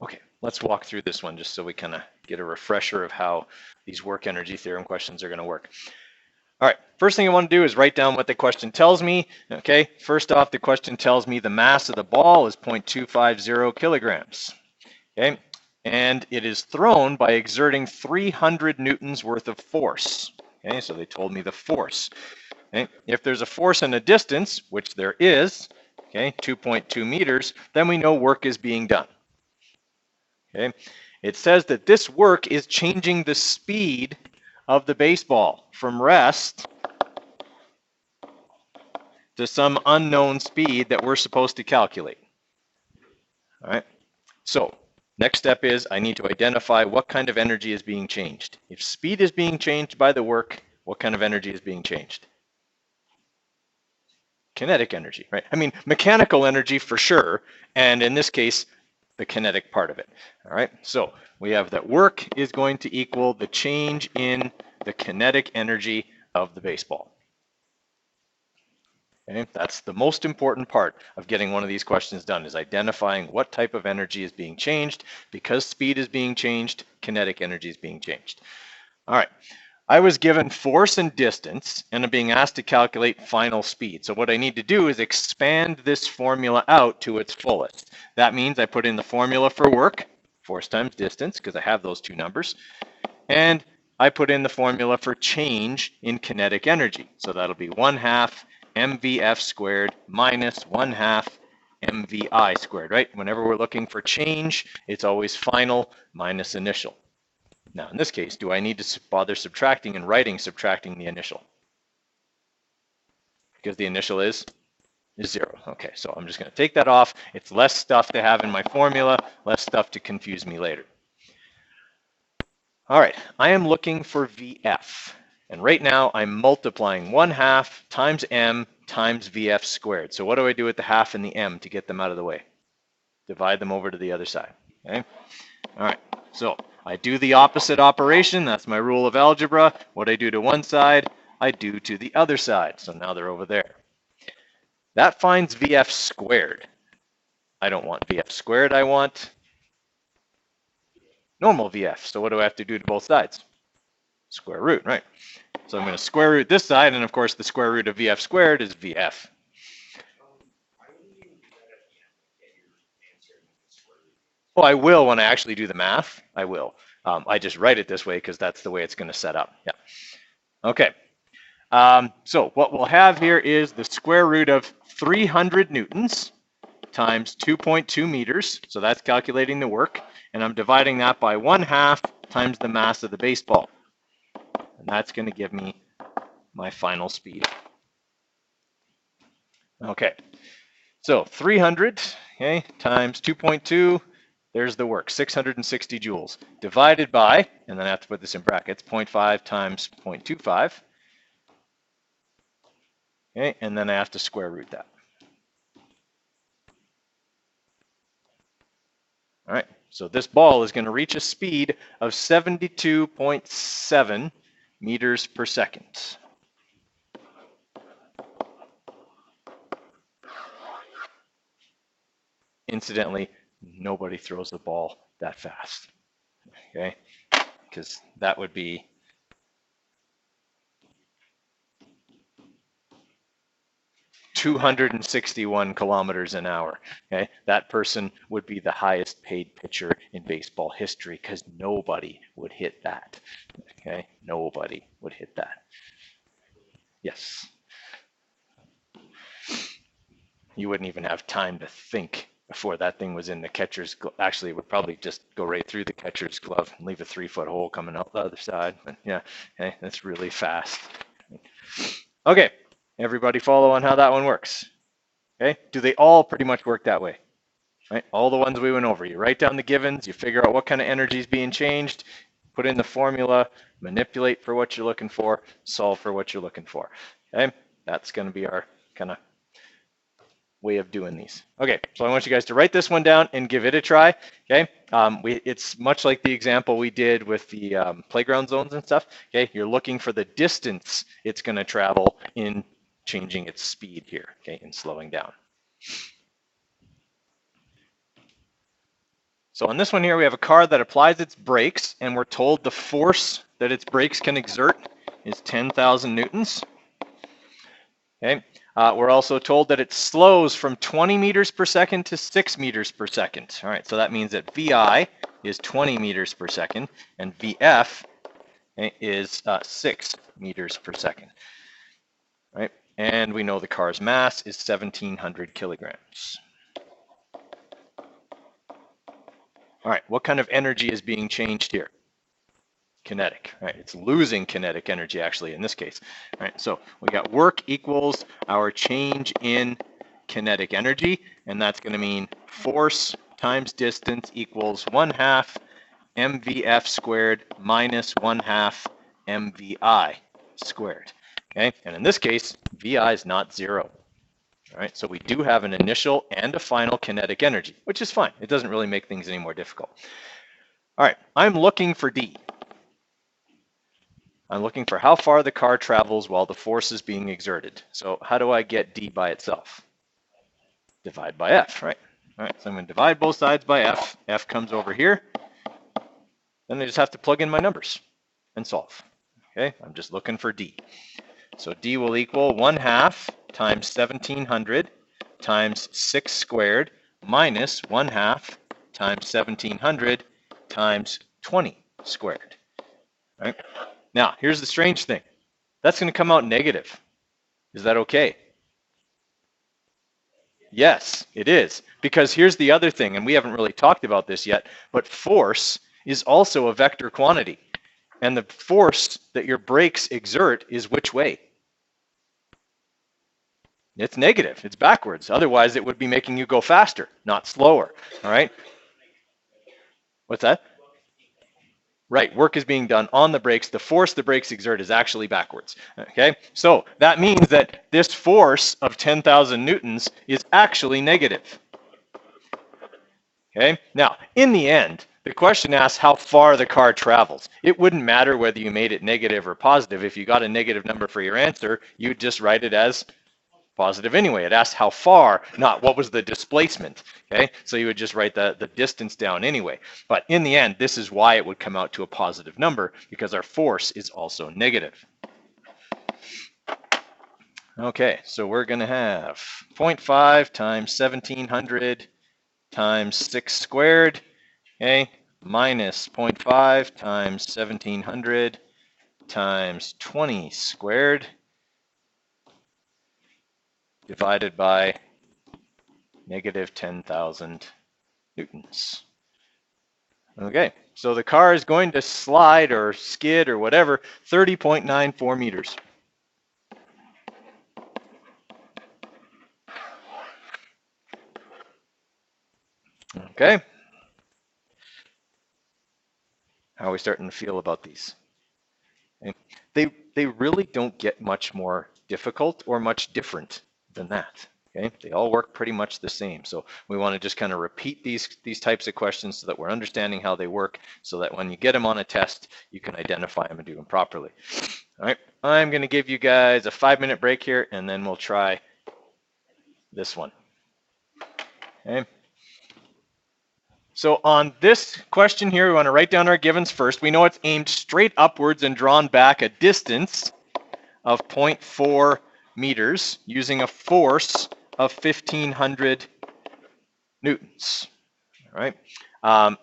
Okay, let's walk through this one just so we kind of get a refresher of how these work energy theorem questions are going to work. All right, first thing I want to do is write down what the question tells me. Okay, first off, the question tells me the mass of the ball is 0.250 kilograms. Okay, and it is thrown by exerting 300 newtons worth of force. Okay, so they told me the force. Okay, if there's a force and a distance, which there is, okay, 2.2 meters, then we know work is being done. Okay, it says that this work is changing the speed of the baseball from rest to some unknown speed that we're supposed to calculate. All right, so next step is I need to identify what kind of energy is being changed. If speed is being changed by the work, what kind of energy is being changed? Kinetic energy, right? I mean, mechanical energy for sure, and in this case, the kinetic part of it. All right, so we have that work is going to equal the change in the kinetic energy of the baseball. Okay, that's the most important part of getting one of these questions done, is identifying what type of energy is being changed. Because speed is being changed, kinetic energy is being changed. All right, I was given force and distance, and I'm being asked to calculate final speed. So what I need to do is expand this formula out to its fullest. That means I put in the formula for work, force times distance, because I have those two numbers, and I put in the formula for change in kinetic energy. So that'll be 1/2 mvf squared minus 1/2 mvi squared, right? Whenever we're looking for change, it's always final minus initial. Now, in this case, do I need to bother subtracting and writing subtracting the initial? Because the initial is 0. Okay, so I'm just going to take that off. It's less stuff to have in my formula, less stuff to confuse me later. All right, I am looking for VF. And right now, I'm multiplying 1/2 times m times VF squared. So what do I do with the half and the m to get them out of the way? Divide them over to the other side. Okay. All right, so I do the opposite operation. That's my rule of algebra. What I do to one side, I do to the other side. So now they're over there. That finds VF squared. I don't want VF squared. I want normal VF. So what do I have to do to both sides? Square root, right? So I'm going to square root this side, and of course the square root of VF squared is VF. Well, I will when I actually do the math. I will. I just write it this way because that's the way it's going to set up. Yeah. Okay. So what we'll have here is the square root of 300 newtons times 2.2 meters. So that's calculating the work. And I'm dividing that by 1/2 times the mass of the baseball. And that's going to give me my final speed. Okay. So 300, okay, times 2.2, there's the work, 660 joules, divided by, and then I have to put this in brackets, 0.5 times 0.25. Okay, and then I have to square root that. All right, so this ball is going to reach a speed of 72.7 meters per second. Incidentally, nobody throws the ball that fast, okay? Because that would be (261 kilometers an hour). Okay, that person would be the highest paid pitcher in baseball history because nobody would hit that. Okay, nobody would hit that. Yes. You wouldn't even have time to think before that thing was in the catcher's glove. Actually, it would probably just go right through the catcher's glove and leave a 3-foot hole coming out the other side. But yeah, okay, that's really fast. Okay, everybody follow on how that one works? Okay, do they all pretty much work that way? Right, all the ones we went over. You write down the givens, you figure out what kind of energy is being changed, put in the formula, manipulate for what you're looking for, solve for what you're looking for. Okay, that's going to be our kind of way of doing these. Okay, so I want you guys to write this one down and give it a try. Okay, it's much like the example we did with the playground zones and stuff. Okay, you're looking for the distance it's going to travel in changing its speed here, okay, and slowing down. So on this one here, we have a car that applies its brakes, and we're told the force that its brakes can exert is 10,000 newtons. Okay. We're also told that it slows from 20 meters per second to 6 meters per second. All right, so that means that VI is 20 meters per second, and VF is 6 meters per second. All right, and we know the car's mass is 1,700 kilograms. All right, what kind of energy is being changed here? Kinetic, right? It's losing kinetic energy actually in this case. All right, so we got work equals our change in kinetic energy, and that's going to mean force times distance equals 1/2 mvf squared minus 1/2 mvi squared. Okay, and in this case, vi is not 0. All right, so we do have an initial and a final kinetic energy, which is fine. It doesn't really make things any more difficult. All right, I'm looking for D. I'm looking for how far the car travels while the force is being exerted. So how do I get D by itself? Divide by F, right? All right, so I'm going to divide both sides by F. F comes over here. Then I just have to plug in my numbers and solve. Okay, I'm just looking for D. So D will equal 1/2 times 1,700 times 6 squared minus 1/2 times 1,700 times 20 squared. Right? Now, here's the strange thing. That's going to come out negative. Is that okay? Yes, it is. Because here's the other thing, and we haven't really talked about this yet, but force is also a vector quantity. And the force that your brakes exert is which way? It's negative. It's backwards. Otherwise, it would be making you go faster, not slower. All right? What's that? Right, work is being done on the brakes. The force the brakes exert is actually backwards. Okay, so that means that this force of 10,000 newtons is actually negative. Okay, now in the end, the question asks how far the car travels. It wouldn't matter whether you made it negative or positive. If you got a negative number for your answer, you'd just write it as positive anyway. It asks how far, not what was the displacement. Okay, so you would just write the distance down anyway. But in the end, this is why it would come out to a positive number, because our force is also negative. Okay, so we're going to have 0.5 times 1,700 times 6 squared, okay, minus 0.5 times 1,700 times 20 squared, divided by negative 10,000 newtons. Okay, so the car is going to slide or skid or whatever 30.94 meters. Okay. How are we starting to feel about these? Okay. They really don't get much more difficult or much different than that. Okay, they all work pretty much the same. So we want to just kind of repeat these types of questions so that we're understanding how they work, so that when you get them on a test, you can identify them and do them properly. All right, I'm going to give you guys a 5-minute break here, and then we'll try this one. Okay. So on this question here, we want to write down our givens first. We know it's aimed straight upwards and drawn back a distance of 0.4 meters using a force of 1,500 newtons. All right,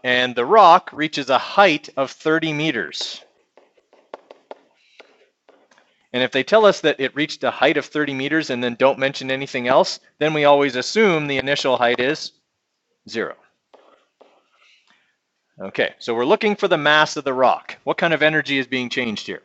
and the rock reaches a height of 30 meters. And if they tell us that it reached a height of 30 meters and then don't mention anything else, then we always assume the initial height is 0. Okay, so we're looking for the mass of the rock. What kind of energy is being changed here?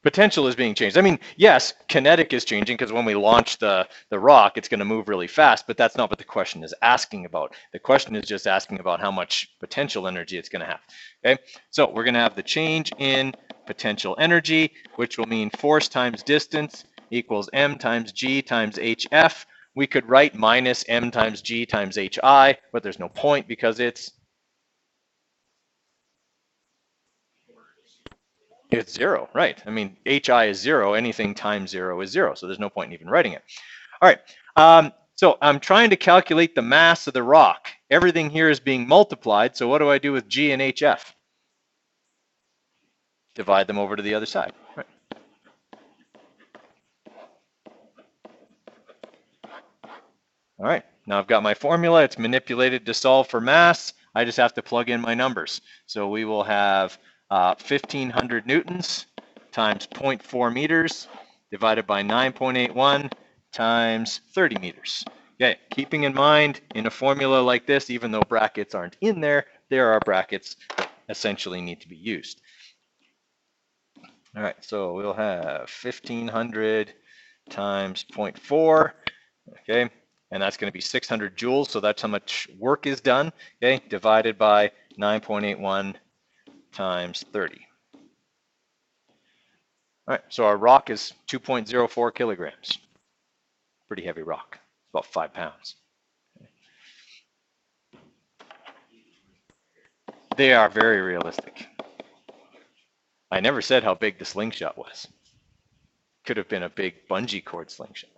Potential is being changed. I mean, yes, kinetic is changing because when we launch the rock, it's going to move really fast, but that's not what the question is asking about. The question is just asking about how much potential energy it's going to have. Okay, so we're going to have the change in potential energy, which will mean force times distance equals m times g times hf. We could write minus m times g times hi, but there's no point because it's 0, right? I mean, hi is 0. Anything times 0 is 0, so there's no point in even writing it. All right, So I'm trying to calculate the mass of the rock. Everything here is being multiplied, so what do I do with G and HF? Divide them over to the other side. Right. All right, now I've got my formula. It's manipulated to solve for mass. I just have to plug in my numbers. So we will have 1,500 newtons times 0.4 meters divided by 9.81 times 30 meters. Okay, keeping in mind in a formula like this, even though brackets aren't in there, there are brackets that essentially need to be used. All right, so we'll have 1,500 times 0.4, okay, and that's going to be 600 joules, so that's how much work is done, okay, divided by 9.81 times 30. All right, so our rock is 2.04 kilograms. Pretty heavy rock, about 5 pounds. They are very realistic. I never said how big the slingshot was. Could have been a big bungee cord slingshot.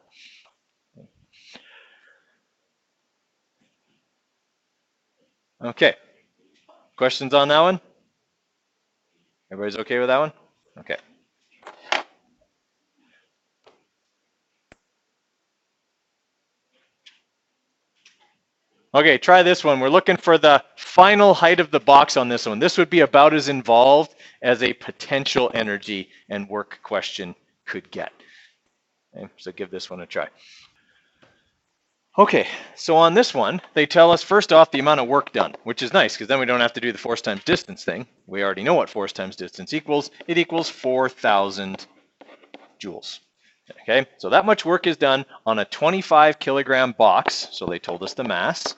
Okay, questions on that one? Everybody's okay with that one? Okay. Okay, try this one. We're looking for the final height of the box on this one. This would be about as involved as a potential energy and work question could get. Okay, so give this one a try. Okay, so on this one, they tell us first off the amount of work done, which is nice because then we don't have to do the force times distance thing. We already know what force times distance equals. It equals 4,000 joules. Okay, so that much work is done on a 25 kilogram box, so they told us the mass.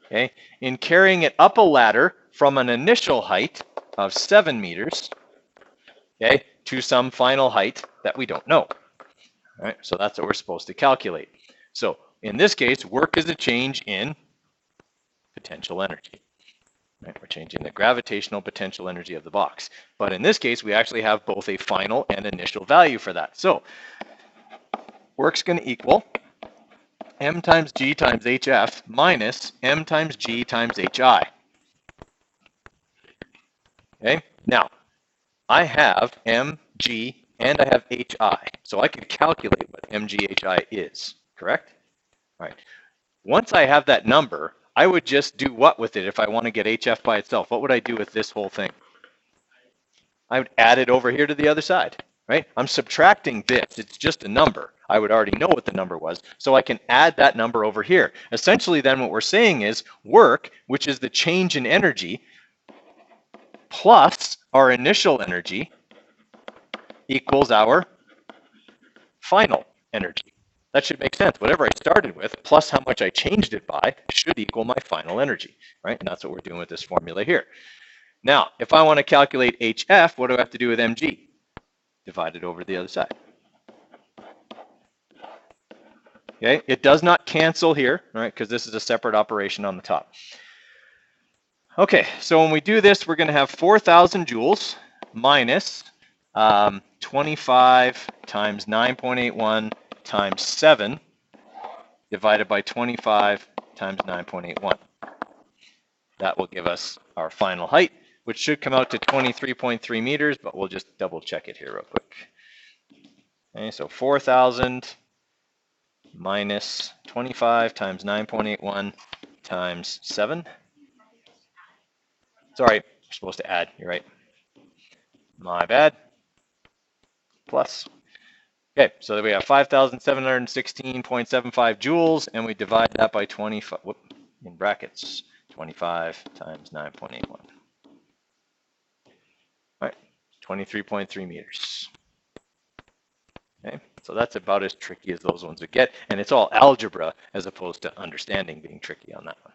Okay, in carrying it up a ladder from an initial height of 7 meters, okay, to some final height that we don't know. All right, so that's what we're supposed to calculate. So in this case, work is a change in potential energy. Right, we're changing the gravitational potential energy of the box. But in this case, we actually have both a final and initial value for that. So work's going to equal m times g times hf minus m times g times hi. Okay, now I have mg and I have hi, so I can calculate what mghi is, correct? All right. Once I have that number, I would just do what with it if I want to get hf by itself? What would I do with this whole thing? I would add it over here to the other side, right? I'm subtracting this. It's just a number. I would already know what the number was, so I can add that number over here. Essentially, then what we're saying is work, which is the change in energy, plus our initial energy equals our final energy. That should make sense. Whatever I started with plus how much I changed it by should equal my final energy, right? And that's what we're doing with this formula here. Now, if I want to calculate HF, what do I have to do with mg? Divide it over to the other side. Okay, it does not cancel here, right? Because this is a separate operation on the top. Okay, so when we do this, we're going to have 4,000 joules minus 25 times 9.81 times 7 divided by 25 times 9.81. That will give us our final height, which should come out to 23.3 meters, but we'll just double check it here real quick. Okay, so 4,000 minus 25 times 9.81 times 7. Sorry, we're supposed to add, you're right. My bad. Plus. Okay, so we have 5,716.75 joules, and we divide that by 25, in brackets, 25 times 9.81. All right, 23.3 meters. Okay, so that's about as tricky as those ones would get, and it's all algebra as opposed to understanding being tricky on that one.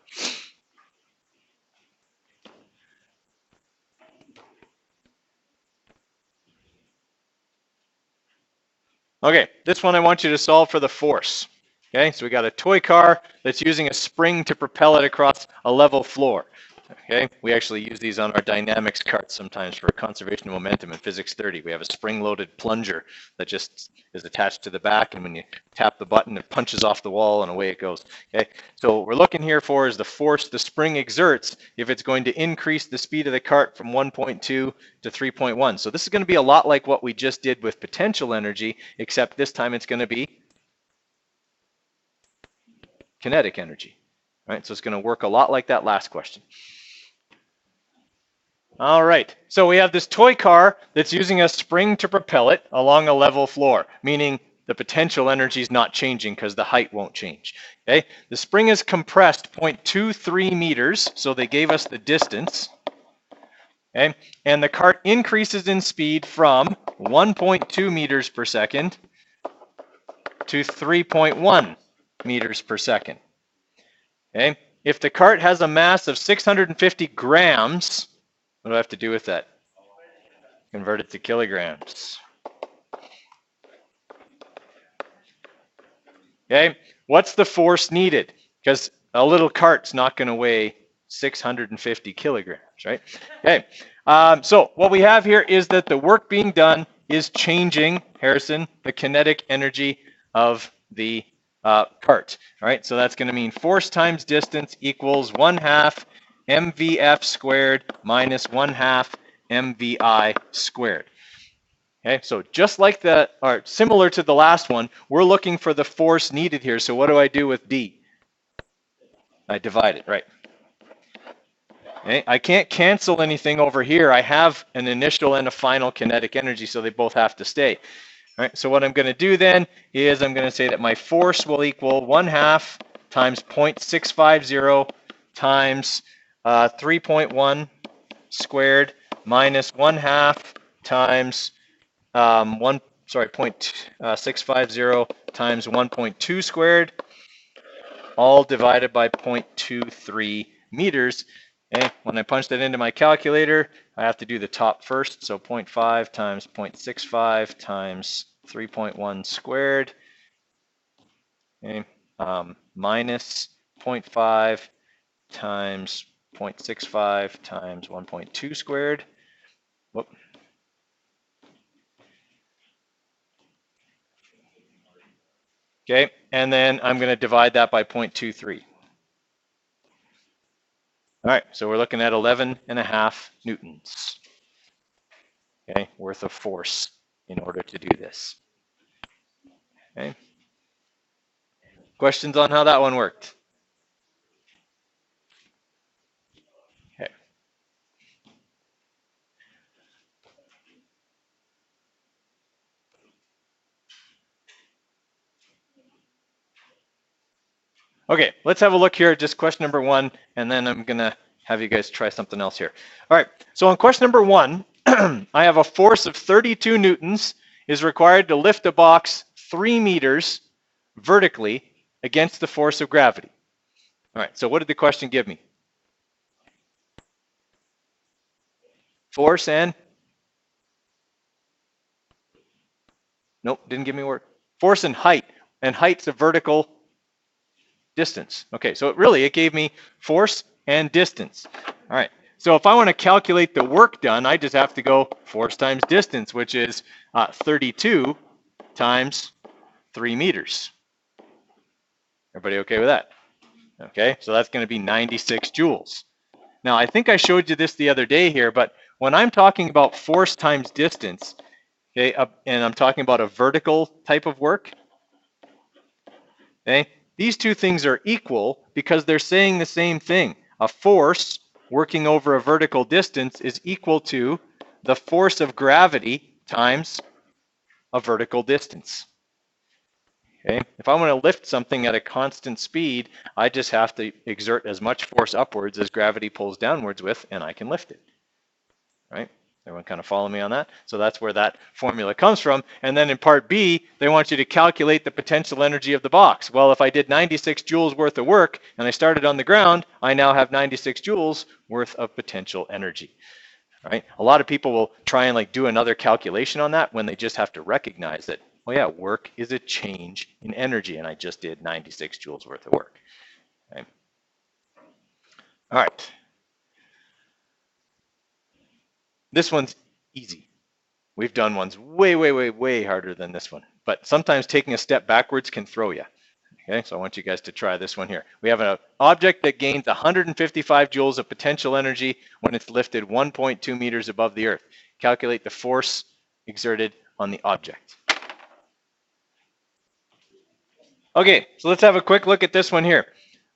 Okay, this one I want you to solve for the force. Okay, so we got a toy car that's using a spring to propel it across a level floor. Okay, we actually use these on our dynamics carts sometimes for conservation of momentum in physics 30. We have a spring-loaded plunger that just is attached to the back, and when you tap the button, it punches off the wall and away it goes. Okay, so what we're looking here for is the force the spring exerts if it's going to increase the speed of the cart from 1.2 to 3.1. So this is going to be a lot like what we just did with potential energy, except this time it's going to be kinetic energy. All right, so it's going to work a lot like that last question. All right, so we have this toy car that's using a spring to propel it along a level floor, meaning the potential energy is not changing because the height won't change. Okay, the spring is compressed 0.23 meters, so they gave us the distance. Okay, and the cart increases in speed from 1.2 meters per second to 3.1 meters per second. Okay, if the cart has a mass of 650 grams, what do I have to do with that? Convert it to kilograms. Okay, what's the force needed? Because a little cart's not going to weigh 650 kilograms, right? Okay, so what we have here is that the work being done is changing, Harrison, the kinetic energy of the cart. All right, so that's going to mean force times distance equals 1/2 mvf squared minus 1/2 mvi squared. Okay, so just like the, or similar to the last one, we're looking for the force needed here. So what do I do with D? I divide it, right? Okay, I can't cancel anything over here. I have an initial and a final kinetic energy, so they both have to stay. All right, so what I'm going to do then is I'm going to say that my force will equal 1/2 times 0.650 times 3.1 squared minus 1/2 times 0.650 times 1.2 squared, all divided by 0.23 meters. Okay, when I punch that into my calculator, I have to do the top first. So 0.5 times 0.65 times 3.1 squared, okay, minus 0.5 times 0.65 times 1.2 squared. Whoop. Okay, and then I'm going to divide that by 0.23. All right, so we're looking at 11.5 newtons, okay, worth of force in order to do this. Okay. Questions on how that one worked? Okay. Okay, let's have a look here at just question number 1, and then I'm going to have you guys try something else here. All right, so on question number 1, I have a force of 32 newtons is required to lift a box 3 meters vertically against the force of gravity. All right, so what did the question give me? Force and? Nope, didn't give me a word. Force and height, and height's a vertical distance. Okay, so it gave me force and distance. All right, so if I want to calculate the work done, I just have to go force times distance, which is 32 times 3 meters. Everybody okay with that? Okay, so that's going to be 96 joules. Now, I think I showed you this the other day here, but when I'm talking about force times distance, okay, and I'm talking about a vertical type of work, okay, these two things are equal because they're saying the same thing. A force working over a vertical distance is equal to the force of gravity times a vertical distance. Okay, if I want to lift something at a constant speed, I just have to exert as much force upwards as gravity pulls downwards with, and I can lift it. Right? Everyone kind of follow me on that? So that's where that formula comes from. And then in part B, they want you to calculate the potential energy of the box. Well, if I did 96 joules worth of work and I started on the ground, I now have 96 joules worth of potential energy. Right? A lot of people will try and do another calculation on that when they just have to recognize that, oh yeah, work is a change in energy, and I just did 96 joules worth of work. Okay? All right. This one's easy. We've done ones way, way, way, way harder than this one. But sometimes taking a step backwards can throw you. Okay, so I want you guys to try this one here. We have an object that gains 155 joules of potential energy when it's lifted 1.2 meters above the earth. Calculate the force exerted on the object. Okay, so let's have a quick look at this one here.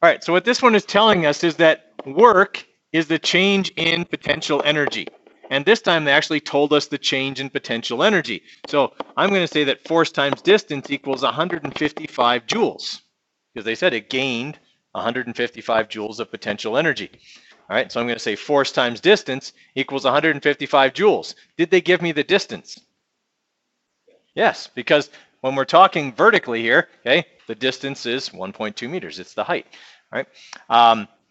All right, so what this one is telling us is that work is the change in potential energy. And this time they actually told us the change in potential energy. So I'm going to say that force times distance equals 155 joules, because they said it gained 155 joules of potential energy. All right, so I'm going to say force times distance equals 155 joules. Did they give me the distance? Yes, because when we're talking vertically here, okay, the distance is 1.2 meters. It's the height, right?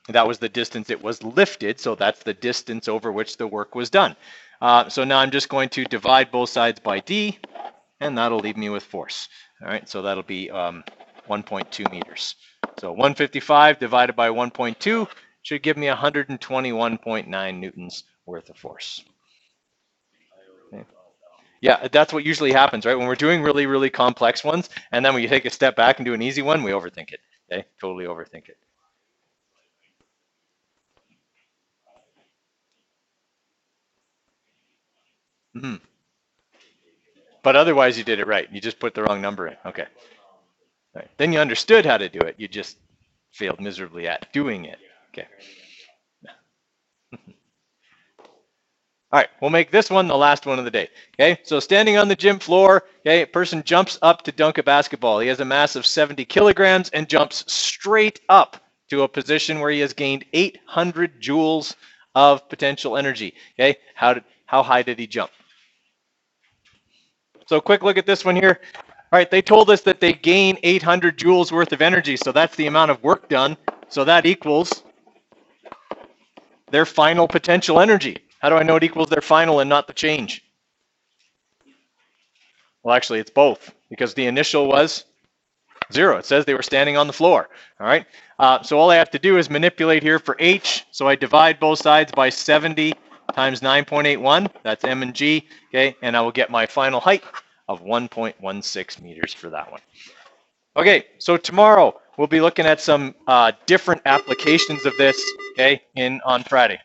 That was the distance it was lifted, so that's the distance over which the work was done. So now I'm just going to divide both sides by d, and that'll leave me with force. All right, so that'll be 1.2 meters. So 155 divided by 1.2 should give me 121.9 newtons worth of force. Okay. Yeah, that's what usually happens, right? When we're doing really, really complex ones, and then when you take a step back and do an easy one, we overthink it. Okay, totally overthink it. Mm-hmm. But otherwise, you did it right. You just put the wrong number in. Okay. Right. Then you understood how to do it. You just failed miserably at doing it. Okay. All right, we'll make this one the last one of the day. Okay, so standing on the gym floor, okay, a person jumps up to dunk a basketball. He has a mass of 70 kilograms and jumps straight up to a position where he has gained 800 joules of potential energy. Okay, how high did he jump? So quick look at this one here. All right, they told us that they gain 800 joules worth of energy, so that's the amount of work done. So that equals their final potential energy. How do I know it equals their final and not the change? Well, actually, it's both, because the initial was 0. It says they were standing on the floor. All right. So all I have to do is manipulate here for h. So I divide both sides by 70 times 9.81. That's m and g. Okay, and I will get my final height of 1.16 meters for that one. Okay, so tomorrow we'll be looking at some different applications of this. Okay, on Friday.